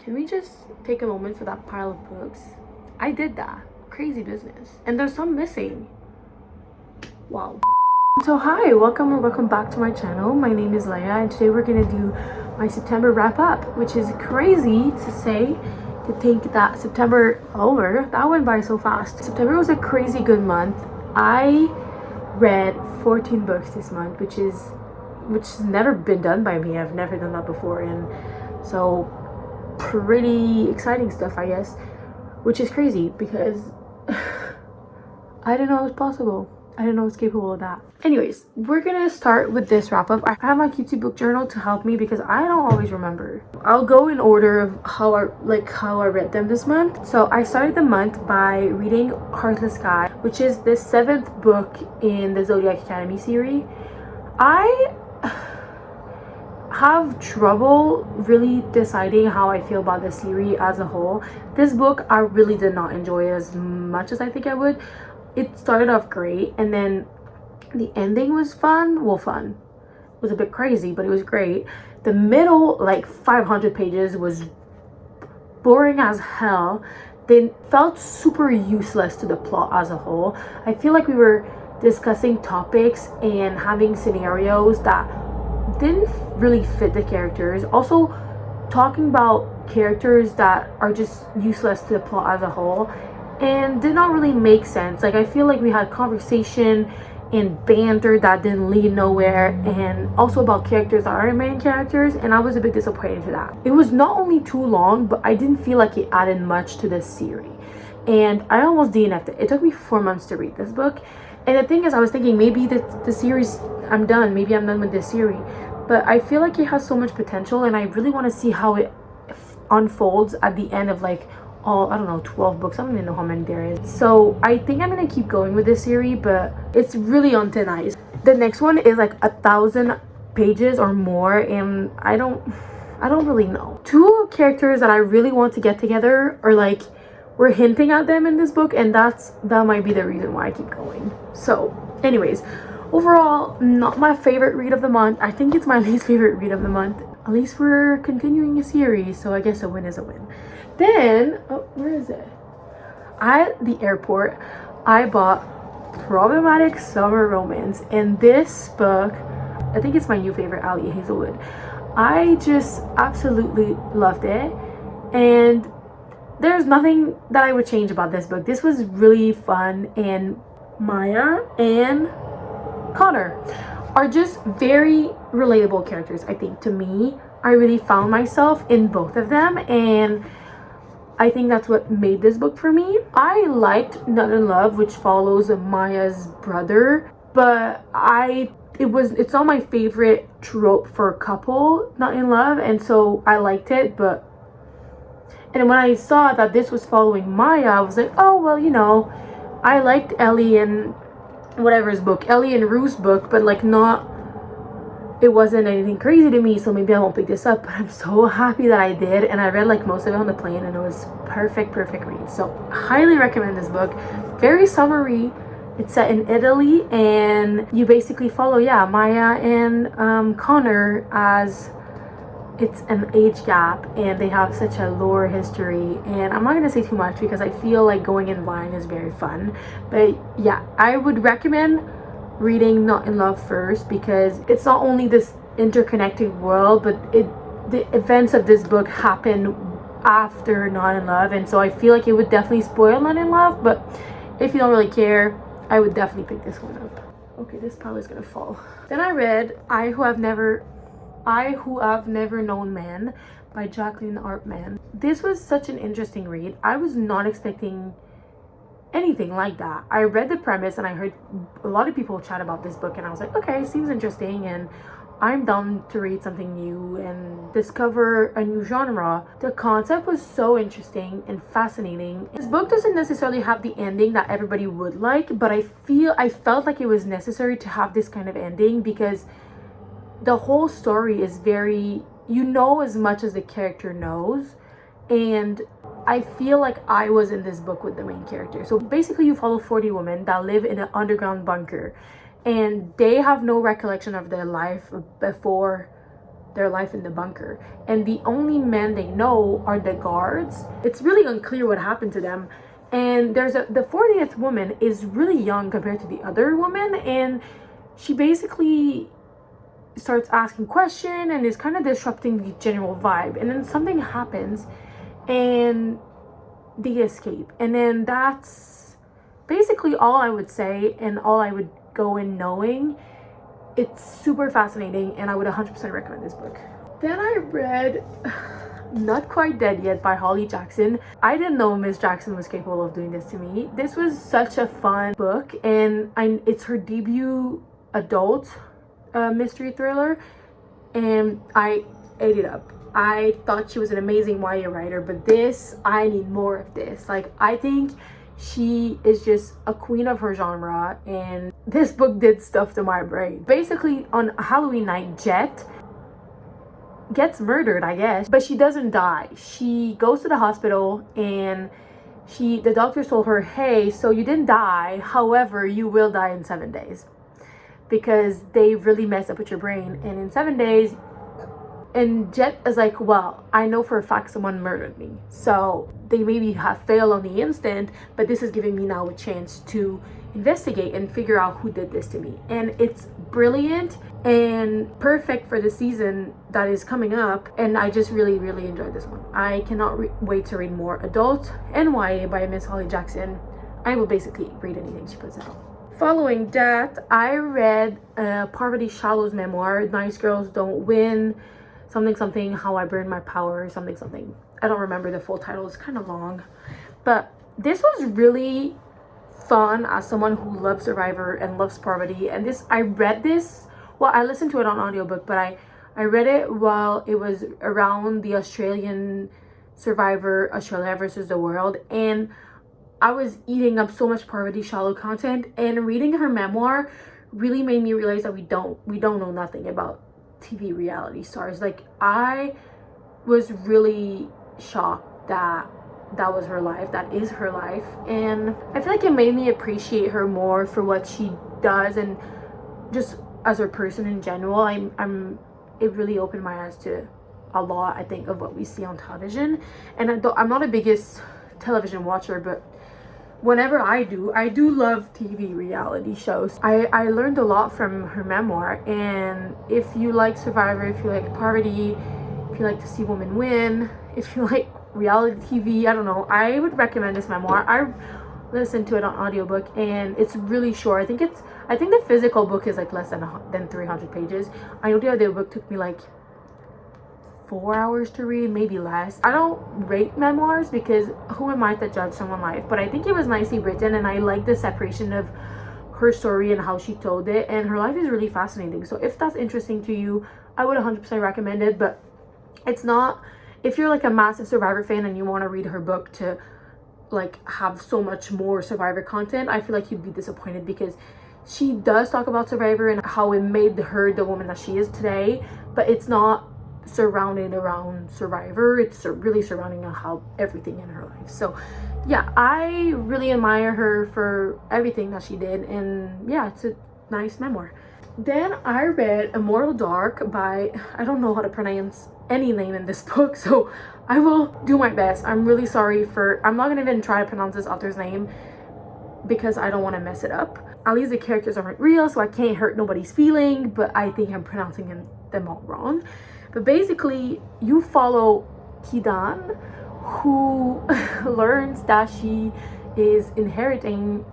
Can we just take a moment for that pile of books? I did that. Crazy business. And there's some missing. Wow. So hi, welcome or welcome back to my channel. My name is Leia and today we're gonna do my September wrap up, which is crazy to say, to think that September over. That went by so fast. September was a crazy good month. I read 14 books this month, which has never been done by me. I've never done that before, and so pretty exciting stuff, I guess, which is crazy because I didn't know it was possible. I didn't know I was capable of that. Anyways, we're gonna start with this wrap up. I have my cutesy book journal to help me because I don't always remember. I'll go in order of how I read them this month. So I started the month by reading Heartless Sky, which is the 7th book in the Zodiac Academy series. I have trouble really deciding how I feel about the series as a whole. This book I really did not enjoy as much as I think I would. It started off great and then the ending was fun. Well, fun. It was a bit crazy, but it was great. The middle, like 500 pages, was boring as hell. They felt super useless to the plot as a whole. I feel like we were discussing topics and having scenarios that didn't really fit the characters. Also, talking about characters that are just useless to the plot as a whole and did not really make sense. Like, I feel like we had conversation and banter that didn't lead nowhere, and also about characters that aren't main characters, and I was a bit disappointed to that. It was not only too long, but I didn't feel like it added much to this series, and I almost DNF'd it. It took me 4 months to read this book, and the thing is, I was thinking maybe the series, I'm done with this series, but I feel like it has so much potential, and I really want to see how it unfolds at the end of like all, I don't know, 12 books. I don't even know how many there is. So I think I'm gonna keep going with this series, but it's really on thin ice. The next one is like 1,000 pages or more, and I don't really know. 2 characters that I really want to get together, or like we're hinting at them in this book, and that might be the reason why I keep going. So anyways, overall, not my favorite read of the month. I think it's my least favorite read of the month. At least we're continuing a series, so I guess a win is a win. Then, oh, where is it? At the airport, I bought Problematic Summer Romance, and this book, I think it's my new favorite, Ali Hazelwood. I just absolutely loved it, and there's nothing that I would change about this book. This was really fun, and Maya and Connor are just very relatable characters. I think to me, I really found myself in both of them, and I think that's what made this book for me. I liked Not in Love, which follows Maya's brother, but it's not my favorite trope for a couple, Not in Love, and so I liked it. And when I saw that this was following Maya, I was like, oh well, you know, I liked Ellie and Rue's book, but like it wasn't anything crazy to me, so maybe I won't pick this up. But I'm so happy that I did, and I read like most of it on the plane, and it was perfect read. So highly recommend this book. Very summery. It's set in Italy, and you basically follow Maya and Connor, as it's an age gap and they have such a lore history. And I'm not gonna say too much because I feel like going in blind is very fun, but yeah, I would recommend reading Not in Love first, because it's not only this interconnected world, but the events of this book happen after Not in Love, and so I feel like it would definitely spoil Not in Love. But if you don't really care, I would definitely pick this one up. Okay, this probably is gonna fall. Then I read I Who Have Never Known Man by Jacqueline Artman. This was such an interesting read. I was not expecting anything like that. I read the premise and I heard a lot of people chat about this book, and I was like, okay, seems interesting, and I'm down to read something new and discover a new genre. The concept was so interesting and fascinating. This book doesn't necessarily have the ending that everybody would like, but I felt like it was necessary to have this kind of ending, because the whole story is very, you know, as much as the character knows, and I feel like I was in this book with the main character. So basically you follow 40 women that live in an underground bunker, and they have no recollection of their life before their life in the bunker, and the only men they know are the guards. It's really unclear what happened to them. And the 40th woman is really young compared to the other woman, and she basically starts asking questions and is kind of disrupting the general vibe. And then something happens and they escape, and then that's basically all I would say and all I would go in knowing. It's super fascinating, and I would 100% recommend this book. Then I read Not Quite Dead Yet by Holly Jackson. I didn't know Miss Jackson was capable of doing this to me. This was such a fun book, and it's her debut adult mystery thriller, and I ate it up. I thought she was an amazing YA writer, but this, I need more of this. Like, I think she is just a queen of her genre, and this book did stuff to my brain. Basically, on Halloween night, Jet gets murdered, I guess, but she doesn't die. She goes to the hospital, and the doctor told her, hey, so you didn't die, however, you will die in 7 days, because they really messed up with your brain, and in 7 days. And Jet is like, well, I know for a fact someone murdered me, so they maybe have failed on the instant, but this is giving me now a chance to investigate and figure out who did this to me. And it's brilliant and perfect for the season that is coming up, and I just really enjoyed this one. I cannot wait to read more adult and YA by Miss Holly Jackson. I will basically read anything she puts out. Following that, I read Parvati Shallow's memoir, Nice Girls Don't Win, something, How I Burned My Power, something. I don't remember the full title, it's kind of long. But this was really fun as someone who loves Survivor and loves Parvati. And I read this, well, I listened to it on audiobook, but I read it while it was around the Australian Survivor, Australia versus the World. And I was eating up so much Parvati Shallow content, and reading her memoir really made me realize that we don't know nothing about TV reality stars. Like, I was really shocked that was her life, that is her life, and I feel like it made me appreciate her more for what she does and just as her person in general. It really opened my eyes to a lot, I think, of what we see on television. And I'm not a biggest television watcher, but whenever I do love TV reality shows. I learned a lot from her memoir, and if you like Survivor, if you like Parvati, if you like to see women win, if you like reality TV, I don't know, I would recommend this memoir. I listened to it on audiobook, and it's really short. I think the physical book is like less than 300 pages. I know the other book took me like 4 hours to read, maybe less. I don't rate memoirs because who am I to judge someone's life, but I think it was nicely written, and I like the separation of her story and how she told it, and her life is really fascinating. So if that's interesting to you, I would 100% recommend it. But it's not, if you're like a massive Survivor fan and you want to read her book to like have so much more Survivor content, I feel like you'd be disappointed, because she does talk about Survivor and how it made her the woman that she is today, but it's not surrounded around Survivor. It's really surrounding how everything in her life. So yeah, I really admire her for everything that she did, and yeah, it's a nice memoir. Then I read Immortal Dark by, I don't know how to pronounce any name in this book, so I will do my best. I'm really sorry I'm not gonna even try to pronounce this author's name because I don't want to mess it up. At least the characters aren't real, so I can't hurt nobody's feeling, but I think I'm pronouncing them all wrong. But basically, you follow Kidan, who learns that she is inheriting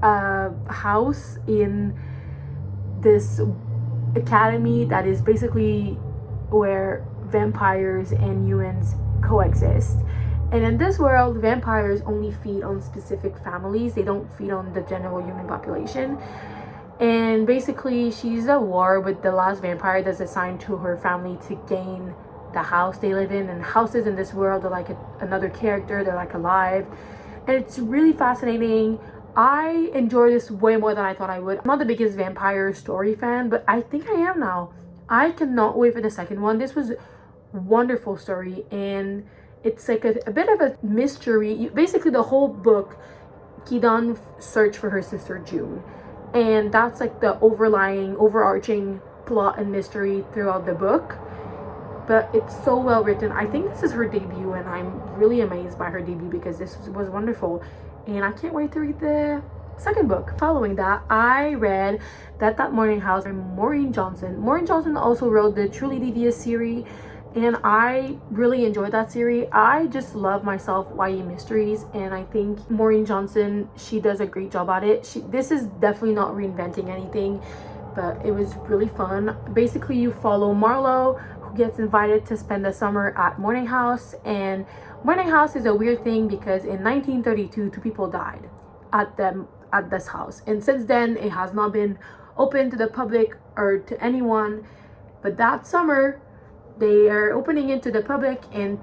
a house in this academy that is basically where vampires and humans coexist. And in this world, vampires only feed on specific families. They don't feed on the general human population. And basically, she's at war with the last vampire that's assigned to her family to gain the house they live in. And houses in this world are like another character. They're like alive. And it's really fascinating. I enjoy this way more than I thought I would. I'm not the biggest vampire story fan, but I think I am now. I cannot wait for the second one. This was a wonderful story, and it's like a bit of a mystery. Basically, the whole book, Kidan search for her sister June. And that's like the overarching plot and mystery throughout the book, but it's so well written. I think this is her debut, and I'm really amazed by her debut because this was wonderful, and I can't wait to read the second book. Following that, I read That Morning House by Maureen Johnson. Maureen Johnson also wrote the Truly Devious series, and I really enjoyed that series. I just love myself YA mysteries, and I think Maureen Johnson, she does a great job at it. This is definitely not reinventing anything, but it was really fun. Basically, you follow Marlo, who gets invited to spend the summer at Morning House, and Morning House is a weird thing because in 1932, 2 people died at this house, and since then it has not been open to the public or to anyone. But that summer they are opening it to the public, and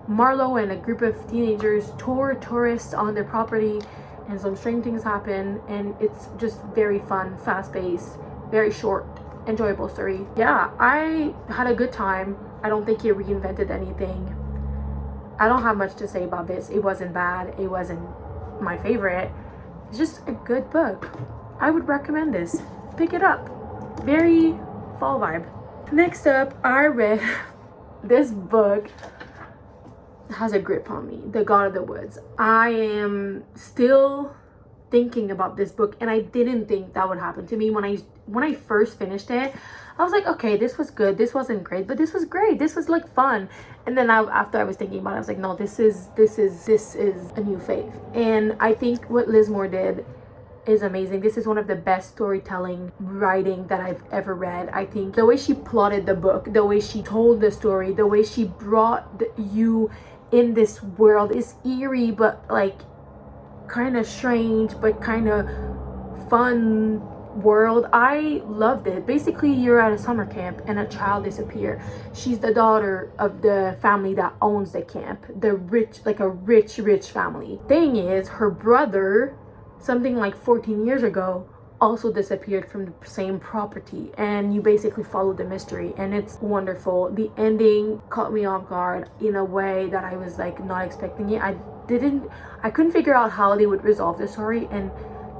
Marlo and a group of teenagers tour tourists on their property, and some strange things happen, and it's just very fun, fast-paced, very short, enjoyable story. Yeah, I had a good time. I don't think it reinvented anything. I don't have much to say about this. It wasn't bad, it wasn't my favorite. It's just a good book. I would recommend this. Pick it up. Very fall vibe. Next up, I read this book. Has a grip on me, The God of the Woods. I am still thinking about this book, and I didn't think that would happen to me. When I first finished it, I was like, okay, this was good, this wasn't great, but this was great, this was like fun. And then after I was thinking about it, I was like, no, this is a new faith. And I think what Liz Moore did is amazing. This is one of the best storytelling writing that I've ever read. I think the way she plotted the book, the way she told the story, the way she brought you in this world is eerie, but like kind of strange, but kind of fun world. I loved it. Basically, you're at a summer camp and a child disappeared. She's the daughter of the family that owns the camp, the rich, like a rich family. Thing is, her brother, something like 14 years ago, also disappeared from the same property, and you basically follow the mystery, and it's wonderful. The ending caught me off guard in a way that I was like not expecting it. I couldn't figure out how they would resolve the story, and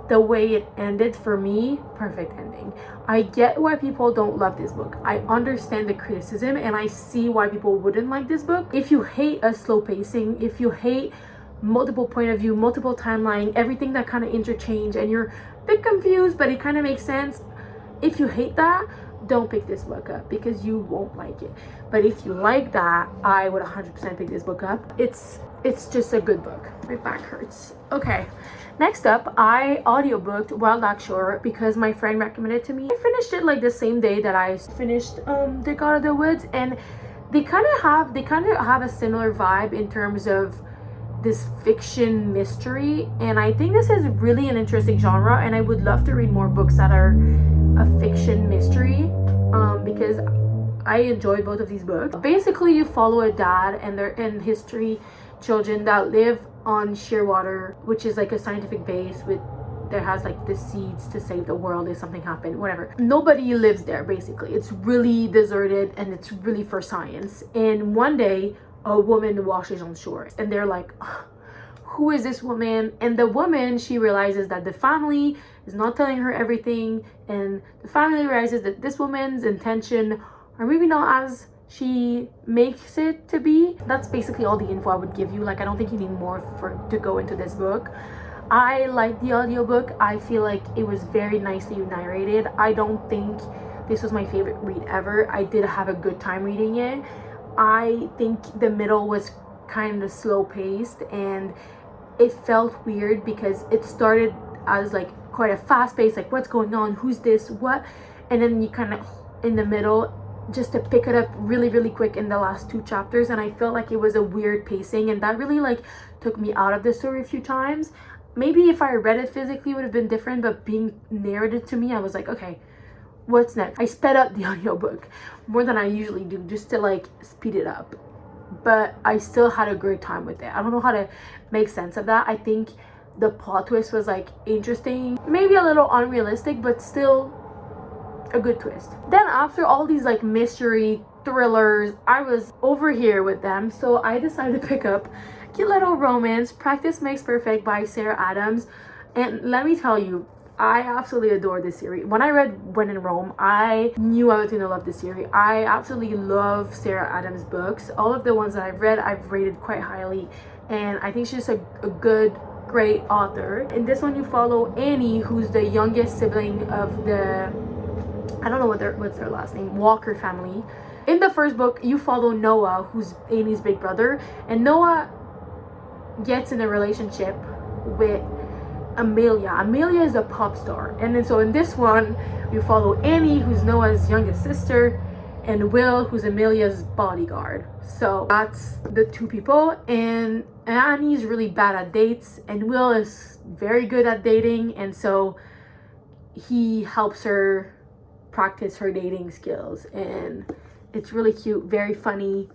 the way it ended, for me, perfect ending. I get why people don't love this book. I understand the criticism, and I see why people wouldn't like this book. If you hate a slow pacing, if you hate multiple point of view, multiple timeline, everything that kind of interchange, and you're a bit confused but it kind of makes sense, if you hate that, don't pick this book up because you won't like it. But if you like that, I would 100% pick this book up. It's just a good book. My back hurts. Okay, next up, I audiobooked Wild Lakeshore because my friend recommended it to me. I finished it like the same day that I finished The God of the Woods, and they kind of have a similar vibe in terms of this fiction mystery, and I think this is really an interesting genre, and I would love to read more books that are a fiction mystery because I enjoy both of these books. Basically, you follow a dad and his 3 children that live on Shearwater, which is like a scientific base that has like the seeds to save the world if something happened, whatever. Nobody lives there, basically. It's really deserted, and it's really for science. And one day, a woman washes on shore, and they're like, who is this woman? And the woman, she realizes that the family is not telling her everything, and the family realizes that this woman's intention are maybe not as she makes it to be. That's basically all the info I would give you. Like, I don't think you need more to go into this book. I like the audiobook. I feel like it was very nicely narrated. I don't think this was my favorite read ever. I did have a good time reading it. I think the middle was kind of slow paced, and it felt weird because it started as like quite a fast pace, like what's going on, who's this, what, and then you kind of in the middle just to pick it up really quick in the last 2 chapters, and I felt like it was a weird pacing, and that really like took me out of the story a few times. Maybe if I read it physically it would have been different, but being narrated to me, I was like, okay, what's next? I sped up the audiobook more than I usually do just to like speed it up, but I still had a great time with it. I don't know how to make sense of that. I think the plot twist was like interesting, maybe a little unrealistic, but still a good twist. Then after all these like mystery thrillers, I was over here with them, so I decided to pick up a cute little romance, Practice Makes Perfect by Sarah Adams. And let me tell you, I absolutely adore this series. When I read When in Rome, I knew I was gonna love this series. I absolutely love Sarah Adams' books. All of the ones that I've read, I've rated quite highly, and I think she's a good, great author. In this one, you follow Annie, who's the youngest sibling of the, I don't know what's their last name, Walker family. In the first book, you follow Noah, who's Amy's big brother, and Noah gets in a relationship with Amelia. Amelia is a pop star. And then so in this one, you follow Annie, who's Noah's youngest sister, and Will, who's Amelia's bodyguard. So that's the two people. And Annie's really bad at dates, and Will is very good at dating, and so he helps her practice her dating skills. And it's really cute, very funny,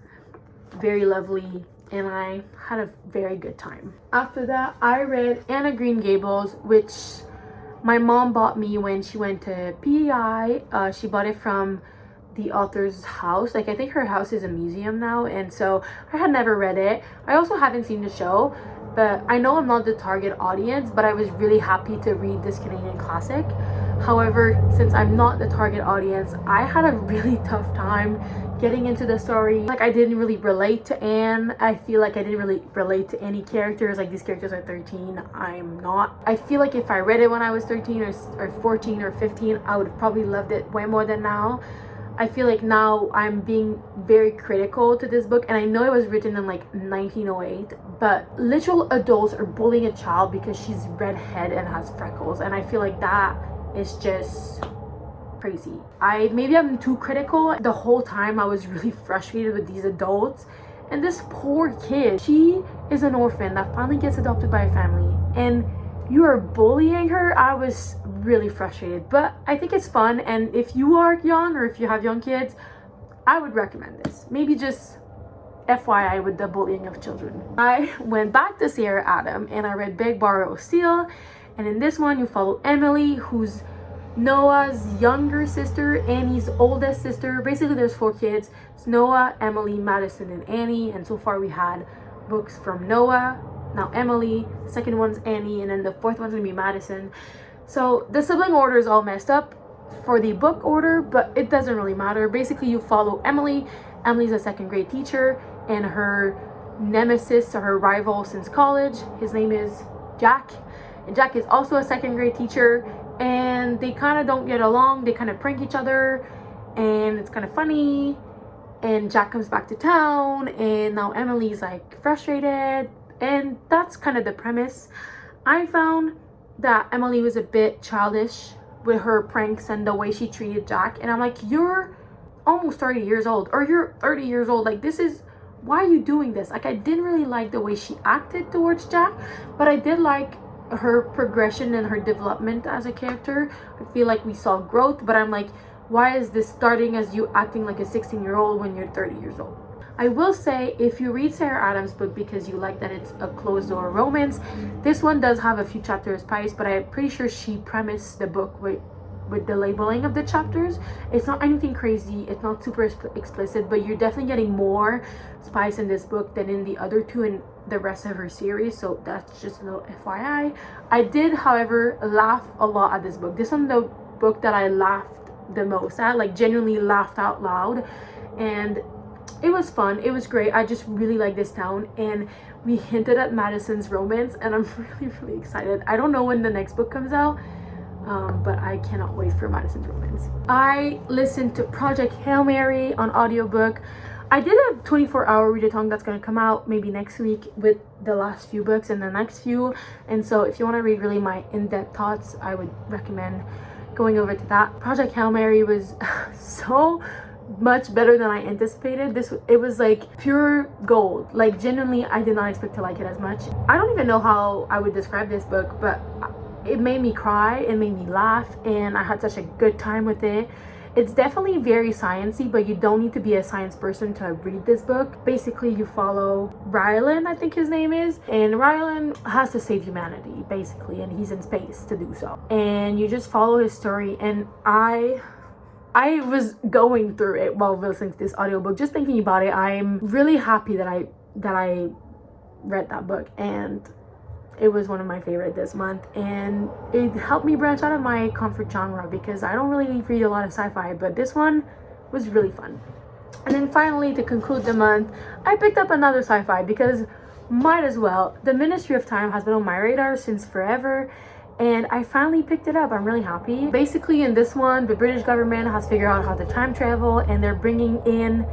very lovely, and I had a very good time. After that, I read Anne of Green Gables, which my mom bought me when she went to PEI. She bought it from the author's house. Like, I think her house is a museum now, and so I had never read it. I also haven't seen the show, but I know I'm not the target audience, but I was really happy to read this Canadian classic. However, since I'm not the target audience, I had a really tough time getting into the story. Like, I didn't really relate to Anne. I feel like I didn't really relate to any characters. Like, these characters are 13. I'm not. I feel like if I read it when I was 13 or 14 or 15, I would have probably loved it way more than now. I feel like now I'm being very critical to this book, and I know it was written in like 1908, but literal adults are bullying a child because she's redhead and has freckles, and I feel like that is just crazy. Maybe I'm too critical. The whole time I was really frustrated with these adults, and this poor kid, she is an orphan that finally gets adopted by a family, and you are bullying her. I was really frustrated, but I think it's fun, and if you are young or if you have young kids, I would recommend this. Maybe just FYI with the bullying of children. I went back to Sarah Adam and I read Beg, Borrow, Steal, and in this one you follow Emily, who's Noah's younger sister, Annie's oldest sister. Basically there's 4 kids. It's Noah, Emily, Madison, and Annie, and so far we had books from Noah, now Emily, the second one's Annie, and then the 4th one's gonna be Madison. So the sibling order is all messed up for the book order, but it doesn't really matter. Basically you follow Emily. Emily's a 2nd grade teacher, and her nemesis or her rival since college, his name is Jack, and Jack is also a 2nd grade teacher, and they kind of don't get along. They kind of prank each other, and it's kind of funny. And Jack comes back to town, and now Emily's like frustrated, and that's kind of the premise. I found that Emily was a bit childish with her pranks and the way she treated Jack, and I'm like, you're almost 30 years old, or you're 30 years old. Like, this is, why are you doing this? Like, I didn't really like the way she acted towards Jack, but I did like her progression and her development as a character. I feel like we saw growth, but I'm like, why is this starting as you acting like a 16-year-old when you're 30 years old? I will say, if you read Sarah Adams' book because you like that it's a closed door romance, this one does have a few chapters spice, but I'm pretty sure she premised the book with the labeling of the chapters. It's not anything crazy, it's not super explicit, but you're definitely getting more spice in this book than in the other 2 in the rest of her series, so that's just a little FYI. I did, however, laugh a lot at this book. This one, the book that I laughed the most at, like genuinely laughed out loud, and it was fun. It was great. I just really like this town, and we hinted at Madison's romance, and I'm really excited. I don't know when the next book comes out, but I cannot wait for Madison's romance. I listened to Project Hail Mary on audiobook. I did a 24-hour readathon that's going to come out maybe next week with the last few books and the next few, and so if you want to read really my in-depth thoughts, I would recommend going over to that. Project Hail Mary was so much better than I anticipated. It was like pure gold. Like, genuinely, I did not expect to like it as much. I don't even know how I would describe this book, but it made me cry, it made me laugh, and I had such a good time with it. It's definitely very sciencey, but you don't need to be a science person to read this book. Basically, you follow Rylan, I think his name is, and Rylan has to save humanity, basically, and he's in space to do so. And you just follow his story, and I was going through it while listening to this audiobook, just thinking about it. I'm really happy that I read that book, and it was one of my favorite this month, and it helped me branch out of my comfort genre because I don't really read a lot of sci-fi, but this one was really fun. And then finally, to conclude the month, I picked up another sci-fi because might as well. The Ministry of Time has been on my radar since forever, and I finally picked it up. I'm really happy. Basically, in this one, the British government has figured out how to time travel, and they're bringing in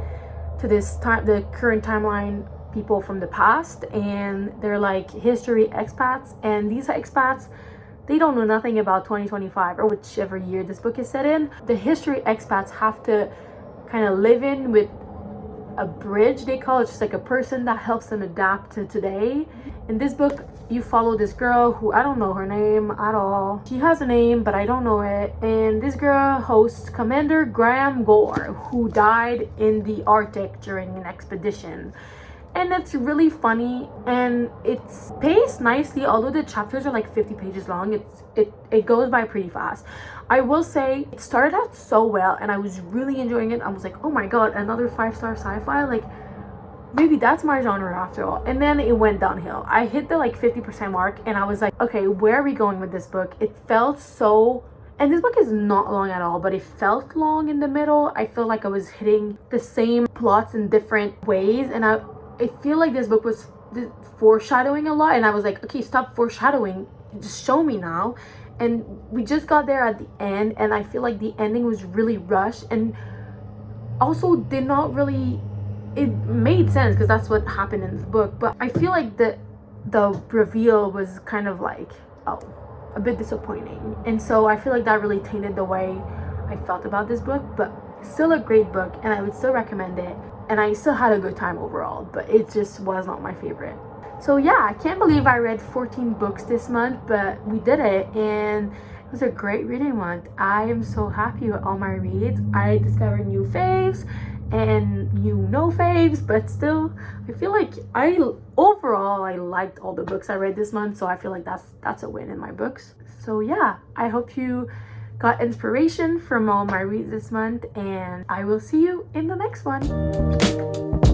to this time the current timeline people from the past, and they're like history expats, and these expats, they don't know nothing about 2025 or whichever year this book is set in. The history expats have to kind of live in with a bridge, they call it, just like a person that helps them adapt to today. In this book, you follow this girl who I don't know her name at all. She has a name, but I don't know it. And this girl hosts Commander Graham Gore, who died in the Arctic during an expedition. And it's really funny, and it's paced nicely. Although the chapters are like 50 pages long, it goes by pretty fast. I will say it started out so well, and I was really enjoying it. I was like, oh my god, another 5-star sci-fi, like maybe that's my genre after all. And then it went downhill. I hit the like 50% mark, and I was like, okay, where are we going with this book? It felt so, and this book is not long at all, but it felt long in the middle. I feel like I was hitting the same plots in different ways, and I feel like this book was foreshadowing a lot, and I was like, okay, stop foreshadowing, just show me now. And we just got there at the end, and I feel like the ending was really rushed, and also did not really, it made sense because that's what happened in the book, but I feel like the reveal was kind of like, oh, a bit disappointing. And so I feel like that really tainted the way I felt about this book, but still a great book, and I would still recommend it. And I still had a good time overall, but it just was not my favorite. So yeah, I can't believe I read 14 books this month, but we did it, and it was a great reading month. I am so happy with all my reads. I discovered new faves and no faves, but still, I feel like overall I liked all the books I read this month, so I feel like that's a win in my books. So yeah, I hope you got inspiration from all my reads this month, and I will see you in the next one.